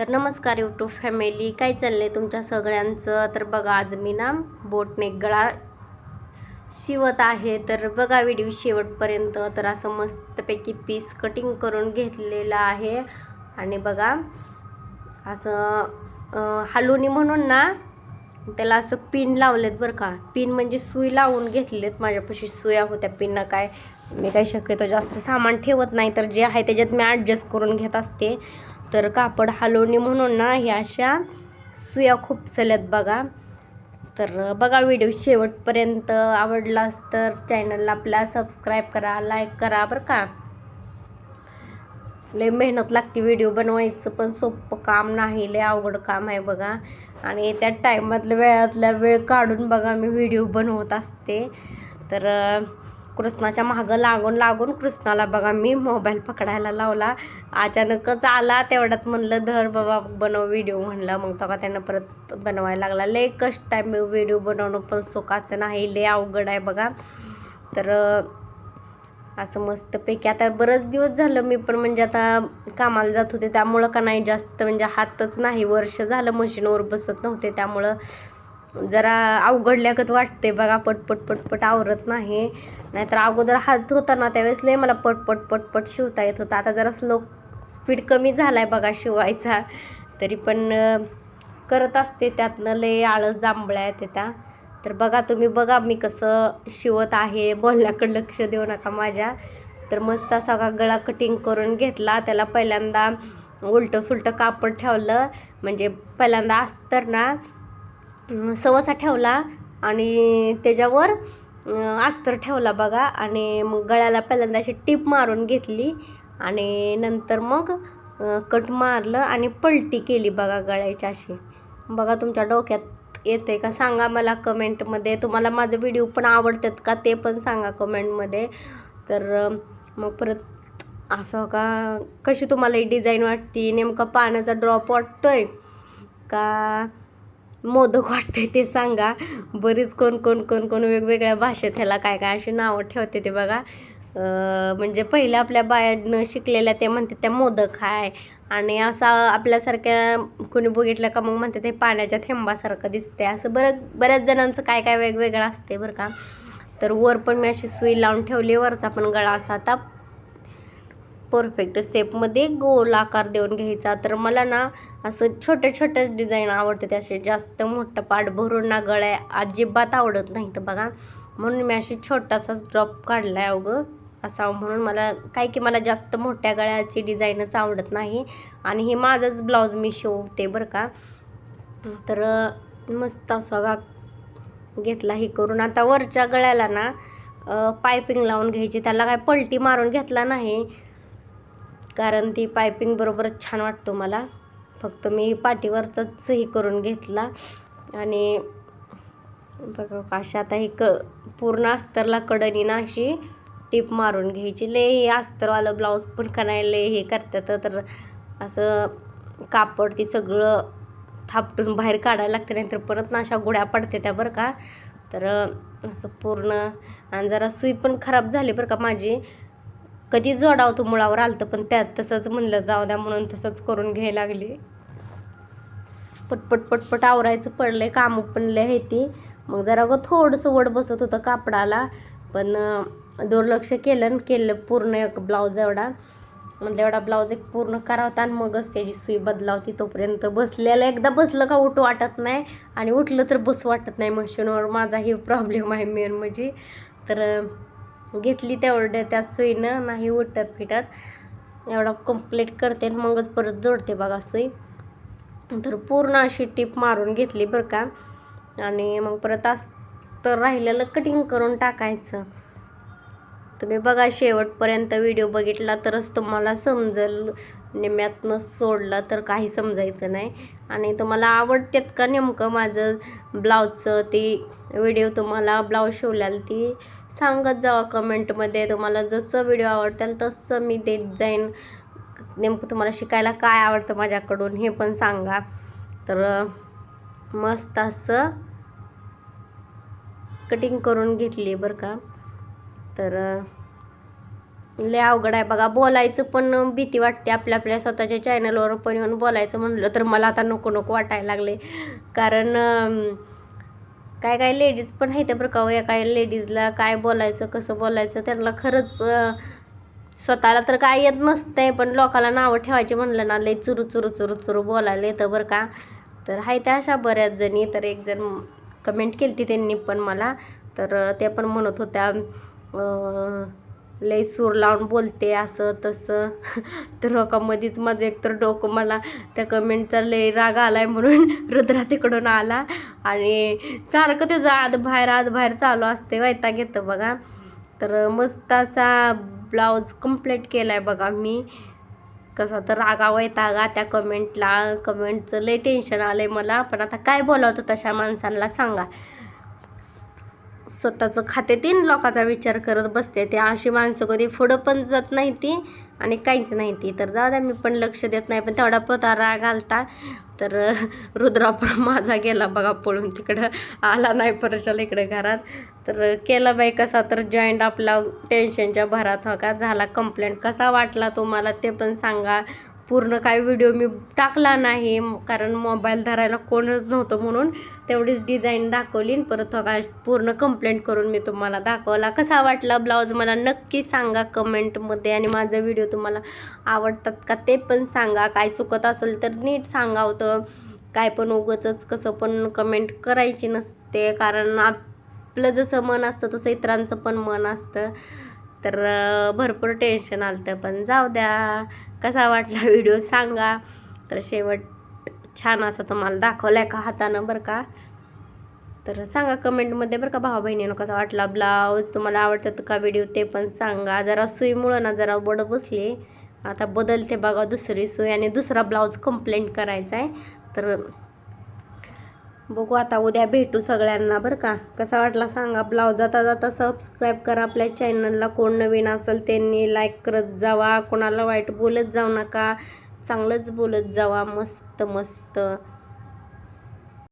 तर नमस्कार YouTube family, काय चाललंय तुमच्या सगळ्यांचं. तर बघा, आज मी ना बोटनेक गळा शिवत आहे. तर बघा व्हिडिओ शेवटपर्यंत. तर असं मस्तपैकी पीस कटिंग करून घेतलेला आहे. आणि बघा असं हालुनी म्हणून ना त्याला असं पिन लावलेत बरं का. पिन म्हणजे सुई लावून घेतलेत. माझ्यापाशी सुया होत्या, पिननं काय मी काही शक्यतो जास्त सामान ठेवत नाही, तर जे आहे त्याच्यात मी ॲडजस्ट करून घेत असते. तर कापड हालवणी म्हणून ना ह्या अशा सुया खूप सल्यात बघा. तर बघा व्हिडिओ शेवटपर्यंत. आवडलास तर चॅनलला आपला सबस्क्राईब करा, लाईक करा बरं का. लय मेहनत लागते व्हिडिओ बनवायचं, पण सोपं काम नाही, लय अवघड काम आहे बघा. आणि त्या टाईमातल्या वेळातला वेळ काढून बघा मी व्हिडिओ बनवत असते. तर कृष्णाच्या मागं लागून कृष्णाला बघा मी मोबाईल पकडायला लावला. अचानकच आला, तेवढ्यात म्हणलं धर बाबा बनव व्हिडिओ म्हणलं. मग तेव्हा त्यानं परत बनवायला लागला. लय कष्ट आहे व्हिडिओ बनवणं, पण सुखाचं नाही, लय अवघड आहे बघा. तर असं मस्तपैकी आता बरंच दिवस झालं मी पण म्हणजे आता कामाला जात होते, त्यामुळं का नाही जास्त म्हणजे हातच नाही, वर्ष झालं मशीनवर बसत नव्हते, त्यामुळं जरा अवघडल्यागत वाटते बघा. पटपट आवरत नाही. नाहीतर अगोदर हात होता ना त्यावेळेस लय मला पटपट शिवता येत होता. आता जरा स्पीड कमी झाला आहे बघा शिवायचा. तरी पण करत असते, त्यातनं लय आळस जांभळ्या आहेत त्या. तर बघा तुम्ही बघा मी कसं शिवत आहे, बोलण्याकडे लक्ष देऊ नका माझ्या. तर मस्त असा गळा कटिंग करून घेतला. त्याला पहिल्यांदा उलटं सुलटं कापड ठेवलं, म्हणजे पहिल्यांदा अस्तर ना सवासा ठेवला आणि त्याच्यावर अस्तर ठेवला बघा. आणि मग गळ्याला पहिल्यांदा अशी टीप मारून घेतली आणि नंतर मग कट मारलं आणि पलटी केली बघा गळ्याची अशी. बघा तुमच्या डोक्यात येते का सांगा मला कमेंटमध्ये. तुम्हाला माझे व्हिडिओ पण आवडतात का ते पण सांगा कमेंटमध्ये. तर मग परत असं का कशी तुम्हाला ही डिझाईन वाटते, नेमका पाण्याचा ड्रॉप वाटतोय का मोदक वाटते ते सांगा. बरीच कोण वेगवेगळ्या भाषेत ह्याला काय अशी नावं ठेवते ते बघा. म्हणजे पहिल्या आपल्या बाया शिकलेल्या ते म्हणते त्या मोदक आहे, आणि असा आपल्यासारख्या कोणी बघितलं का मग म्हणते ते पाण्याच्या थेंबासारखं दिसते. असं बऱ्याच जणांचं काय वेगवेगळं असते बरं का. तर वर पण मी अशी सुई लावून ठेवली, वरचा पण गळा असा आता परफेक्ट स्टेपमध्ये गोल आकार देऊन घ्यायचा. तर मला ना असं छोट्या डिझाईन आवडते, ते असे जास्त मोठं पाठ भरून ना गळ्या अजिबात आवडत नाही. तर बघा म्हणून मी अशी छोटासाच ड्रॉप काढला आहे अवघं असा. म्हणून मला जास्त मोठ्या गळ्याची डिझाईनच आवडत नाही. आणि हे माझंच ब्लाऊज मी शिवते बरं का. तर मस्त असा घेतला हे करून. आता वरच्या गळ्याला ना पायपिंग लावून घ्यायची. त्याला काय पलटी मारून घेतला नाही, कारण ती पायपिंग बरोबरच छान वाटतो मला. फक्त मी पाठीवरचाच हे करून घेतला. आणि बघा अशा आता हे पूर्ण अस्तरला कडनी ना अशी टीप मारून घ्यायची. लय अस्तरवालं ब्लाऊज पण करायला हे करतात, तर असं कापड ती सगळं थापटून बाहेर काढायला लागते, नाहीतर परत ना अशा गुड्या पडते त्या बरं का. तर असं पूर्ण. आणि जरा सुई पण खराब झाली बरं का माझी. कधी जोडावतो मुळावर आलतं, पण त्यात तसंच म्हणलं जाऊ द्या म्हणून तसंच करून घ्यायला लागली. पटपट आवरायचं पडलंय, कामं पण लय आहे ती. मग जरा थोडंसं वड बसत होतं कापडाला, पण दुर्लक्ष केलं पूर्ण एक ब्लाऊज एवढा. म्हटलं एवढा ब्लाऊज एक पूर्ण करावता आणि मगच त्याची सुई बदलावती. तोपर्यंत बसलेलं एकदा बसलं का उठू वाटत नाही, आणि उठलं तर बसू वाटत नाही मशीनवर. माझा ही प्रॉब्लेम आहे मेन म्हणजे. तर घेतली तेवढ्या त्या सुईनं नाही उठत फिटत. एवढा कंप्लीट करते आणि मगच परत जोडते बघा सुई. तर पूर्ण अशी टीप मारून घेतली बरं का. आणि मग परत तर राहिलेलं कटिंग करून टाकायचं. तुम्ही बघा शेवटपर्यंत व्हिडिओ बघितला तरच तुम्हाला समजेल, निम्यातनं सोडला तर काही समजायचं नाही. आणि तुम्हाला आवडतात का नेमकं माझं ब्लाऊजचं ती व्हिडिओ, तुम्हाला ब्लाऊज शिवल्याला ती सांगत जावा कमेंटमध्ये. तुम्हाला जसं व्हिडिओ आवडतील तसं मी देत जाईन. नेमकं तुम्हाला शिकायला काय आवडतं माझ्याकडून हे पण सांगा. तर मस्त असं कटिंग करून घेतली बरं का. तर लय अवघड आहे बघा. बोलायचं पण भीती वाटते. आपल्या स्वतःच्या चॅनलवर पण येऊन बोलायचं म्हणलं तर मला आता नको नको वाटायला लागले. कारण काय काय लेडीज पण आहेत बरं का. काय लेडीजला काय बोलायचं कसं बोलायचं त्यांना खरंच स्वतःला तर काय येत नसतंय, पण लोकाला नावं ठेवायची म्हणलं ना लय चुरू चुरू चुरू चुरू बोलायला येतं बरं का. तर आहे त्या अशा बऱ्याच जणी. तर एक जण कमेंट केली ती त्यांनी पण मला, तर त्या पण म्हणत होत्या लय सूर लावून बोलते असं तसं. तर लोकांमध्येच माझं एकतर डोकं, मला त्या कमेंटचा लय राग आलाय म्हणून रुद्रा तिकडून आला आणि सारखं त्याचं आत बाहेर चालू असते. वैताग घेतं बघा. तर मस्त असा ब्लाऊज कंप्लीट केला आहे बघा मी. कसा तर रागा वैतागा त्या कमेंटचं लय टेन्शन आलं आहे मला. पण आता काय बोलावतं तशा माणसांना सांगा. स्वतःचं खाते तीन लोकांचा विचार करत बसते. ते अशी माणसं कधी पुढं पण जात नाही ती आणि काहीच नाही ती. तर जाऊ द्या, मी पण लक्ष देत नाही. पण तेवढा पता राग आलता. तर रुद्रा पण माझा गेला बघा पळून, तिकडं आला नाही परशाला इकडे घरात. तर केला बाई कसा तर जॉईंट आपला टेन्शनच्या भरात हो का झाला कंप्लेंट. कसा वाटला तुम्हाला ते पण सांगा. पूर्ण काय व्हिडिओ मी टाकला नाही कारण मोबाईल धरायला कोणच नव्हतं म्हणून तेवढीच डिझाईन दाखवली. परत हो का पूर्ण कंप्लेंट करून मी तुम्हाला दाखवला. कसा वाटला ब्लाऊज मला नक्की सांगा कमेंटमध्ये. आणि माझा व्हिडिओ तुम्हाला आवडतात का ते पण सांगा. काय चुकत असेल तर नीट सांगा होतं. काय पण उगाचच कसं पण कमेंट करायची नसते, कारण आपलं जसं मन असतं तसं इतरांचं पण मन असतं. तर भरपूर टेन्शन आलं होतं. पण जाऊ द्या, कसा वाटला व्हिडिओ सांगा. तर शेवट छान असा तुम्हाला दाखवला आहे का हातानं बरं का. तर सांगा कमेंटमध्ये बरं का भावा बहिणीनं कसा वाटला ब्लाऊज. तुम्हाला आवडतात का व्हिडिओ ते पण सांगा. जरा सुईमुळं ना जरा बड बसले. आता बदलते बघा दुसरी सुई आणि दुसरा ब्लाऊज कंप्लीट करायचा आहे. तर बघू आता उद्या भेटू सगळ्यांना बरं का. कसा वाटला सांगा ब्लाऊज. जाता जाता सबस्क्राईब करा आपल्या चॅनलला. कोण नवीन असेल त्यांनी लाईक करत जावा. कोणाला वाईट बोलत जाऊ नका, चांगलंच बोलत जावा. मस्त मस्त